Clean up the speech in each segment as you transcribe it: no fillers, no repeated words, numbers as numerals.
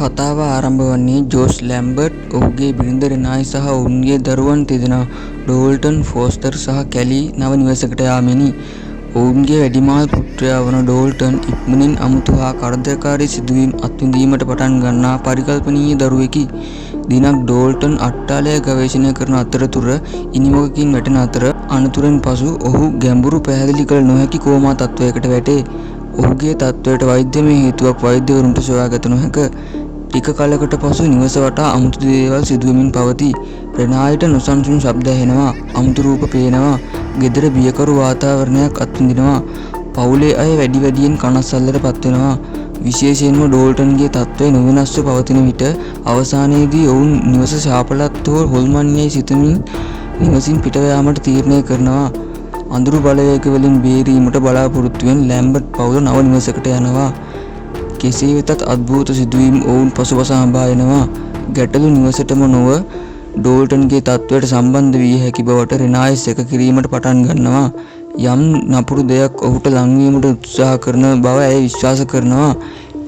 කතාව ආරම්භ වන්නේ ජෝස් ලැම්බර්ට් ඔහුගේ බිරිඳ රෙනායි සහ ඔවුන්ගේ දරුවන් තිදෙනා ඩෝල්ටන් ෆෝස්ටර් සහ කැලි නව නිවසකට යාමෙනි. ඔවුන්ගේ වැඩිමහල් පුත්‍රයා වන ඩෝල්ටන් ඉක්මනින් අමුතු හා කරදරකාරී සිදුවීම් අත්විඳීමට පටන් ගන්නා පරිකල්පනීය දරුවෙකි. දිනක් ඩෝල්ටන් අට්ටාලය ගවේෂණය කරන අතරතුර ඉනිමොකකින් වැටෙන අතර අනතුරෙන් පසු ඔහු ගැඹුරු පැහැදිලි කළ නොහැකි කෝමා තත්ත්වයකට වැටේ. ඔහුගේ තත්ත්වයට වෛද්‍යමය හේතුවක් වෛද්‍යවරුන්ට සොයාගත නොහැක. ටික කලකට පසු නිවස වටා අමුතු දේවල් සිදුවෙමින් පවතී. රෙනායිට නොසන්සුන් ශබ්ද ඇහෙනවා, අමුතු රූප පේනවා, ගෙදර බියකරු වාතාවරණයක් අත්විඳිනවා. පවුලේ අය වැඩියෙන් කනස්සල්ලට පත්වෙනවා. විශේෂයෙන්ම ඩෝල්ටන්ගේ තත්ත්වය නොවෙනස්ව පවතින විට අවසානයේදී ඔවුන් නිවස ශාපලත් හෝ හොල්මන් යයි සිතමින් නිවසින් පිටව යාමට තීරණය කරනවා. අඳුරු බලවේගවලින් බේරීමට බලාපොරොත්තුවෙන් ලැම්බර්ට් පවුල නව නිවසකට යනවා. කෙසේ වෙතත් අද්භූත සිදුවීම් ඔවුන් පසුපස හඹා එනවා. ගැටලු නිවසටම නොව ඩෝල්ටන්ගේ තත්ත්වයට සම්බන්ධ විය හැකි බවට රෙනායි සැක කිරීමට පටන් ගන්නවා. යම් නපුරු දෙයක් ඔහුට ලංවීමට උත්සාහ කරන බව ඇය විශ්වාස කරනවා.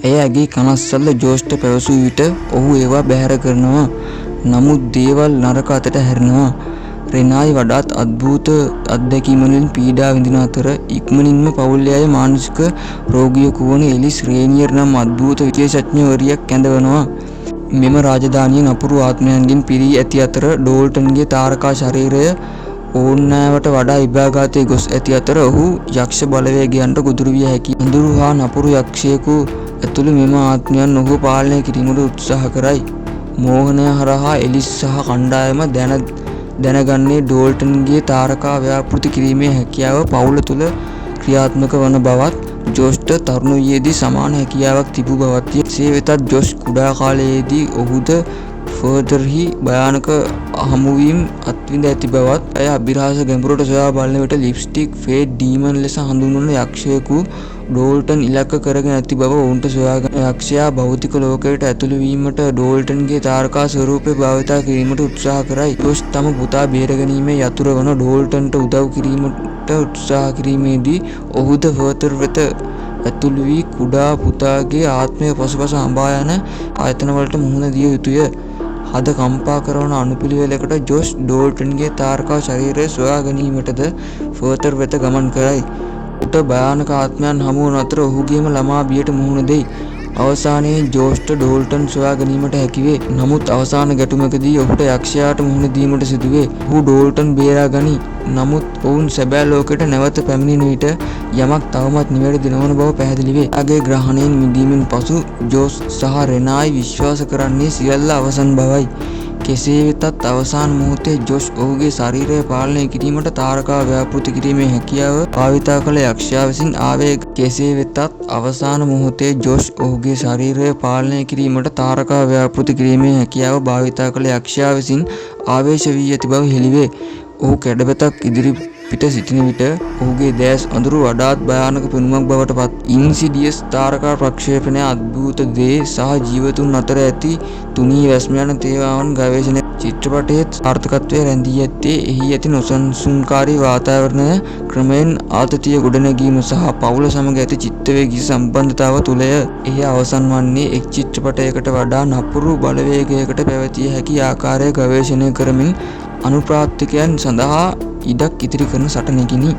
ඇය ඇගේ කනස්සල්ල ජෝස්ට පැවසූ විට ඔහු ඒවා බැහැර කරනවා. නමුත් දේවල් නරක අතට හැරෙනවා. රෙනායි වඩාත් අද්භූත අත්දැකීම්වලින් පීඩා විඳින අතර ඉක්මනින්ම පවුලේ අය මානසික රෝගියෙකු වන එලිස් රේනියර් නම් අද්භූත විශේෂඥවරියක් කැඳවනවා. මෙම රාජධානිය නපුරු ආත්මයන්ගෙන් පිරී ඇති අතර ඩෝල්ටන්ගේ තාරකා ශරීරය ඕනෑවට වඩා විභාගාතයේ ගොස් ඇති අතර ඔහු යක්ෂ බලවේගයන්ට ගොදුරු විය හැකි. අඳුරු හා නපුරු යක්ෂයෙකු ඇතුළු මෙම ආත්මයන් ඔහු පාලනය කිරීමට උත්සාහ කරයි. මෝහනය හරහා එලිස් සහ කණ්ඩායම දැනගන්නේ ඩෝල්ටන්ගේ තාරකා ව්‍යාපෘති කිරීමේ හැකියාව පවුල තුළ ක්‍රියාත්මක වන බවත්, ජෝස්ට තරුණ වියේදී සමාන හැකියාවක් තිබූ බවත්ය. එසේ වෙතත් ජෝස් කුඩා කාලයේදී ඔහුද ෆර්දර්හි භයානක හමුවීම් අත්විඳ ඇති බවත්, ඇය අභිරහස ගැඹුරට සොයා බලන විට ලිප්ස්ටික් ෆේඩ් ඩීමන් ලෙස හඳුන්වන යක්ෂයෙකු ඩෝල්ටන් ඉලක්ක කරගෙන ඇති බව ඔවුන්ට සොයාගන්න. යක්ෂයා භෞතික ලෝකයට ඇතුළු වීමට ඩෝල්ටන්ගේ තාරකා ස්වරූපය භාවිතා කිරීමට උත්සාහ කරයි. ජෝස් තම පුතා බේරගැනීමේ යතුර වන ඩෝල්ටන්ට උදව් කිරීමට උත්සාහ කිරීමේදී ඔහුද ෆර්දර් වෙත ඇතුළු වී කුඩා පුතාගේ ආත්මය පසුපස හඹා යන ආයතනවලට මුහුණ දිය යුතුය. හද කම්පා කරන අනුපිළිවෙලකට ජෝස් ඩෝල්ටන්ගේ තාරකා ශරීරය සොයා ගැනීමටද ෆර්දර් වෙත ගමන් කරයි. උට භයානක ආත්මයන් හමුවන අතර ඔහුගේම ළමා බියට මුහුණ දෙයි. අවසානයේ ජෝස්ට ඩෝල්ටන් සොයා ගැනීමට හැකිවේ. නමුත් අවසාන ගැටුමකදී ඔහුට යක්ෂයාට මුහුණ දීමට සිදුවේ. ඔහු ඩෝල්ටන් බේරා ගනී. නමුත් ඔවුන් සැබෑ ලෝකයට නැවත පැමිණෙන විට යමක් තවමත් නිවැරදි නොවන බව පැහැදිලි වේ. එයාගේ ග්‍රහණයෙන් මිදීමෙන් පසු ජෝස් සහ රෙනායි විශ්වාස කරන්නේ සියල්ල අවසන් බවයි. කෙසේ වෙතත් අවසාන මොහොතේ ජෝස් ඔහුගේ ශරීරය පාලනය කිරීමට තාරකා ව්‍යාපෘති කිරීමේ හැකියාව භාවිතා කළ යක්ෂයා විසින් ආවේග. කෙසේ වෙතත් අවසාන මොහොතේ ජෝස් ඔහුගේ ශරීරය පාලනය කිරීමට තාරකා ව්‍යාපෘති කිරීමේ හැකියාව භාවිතා කළ යක්ෂයා විසින් ආවේශ වී ඇති බව හෙළිවේ. ඔහු කැඩපතක් ඉදිරිපිට සිටින විට ඔහුගේ දැස් අඳුරු වඩාත් භයානක පෙනුමක් බවට පත්. ඉන්සිඩියස් තාරකා ප්‍රක්ෂේපණය අද්භූත දේ සහ ජීවතුන් අතර ඇති තුනී වැස්ම යන තේමාවන් ගවේෂණය. චිත්‍රපටයේ සාර්ථකත්වය රැඳී ඇත්තේ එහි ඇති නොසන්සුන්කාරී වාතාවරණය, ක්‍රමයෙන් ආතතිය ගොඩනැගීම සහ පවුල සමග ඇති චිත්තවේගී සම්බන්ධතාව තුළය. එහි අවසන් වන්නේ එක් චිත්‍රපටයකට වඩා නපුරු බලවේගයකට පැවතිය හැකි ආකාරය ගවේෂණය කරමින් අනුප්‍රාප්තිකයන් සඳහා ඉඩක් ඉතිරි කරන සටනකිනි.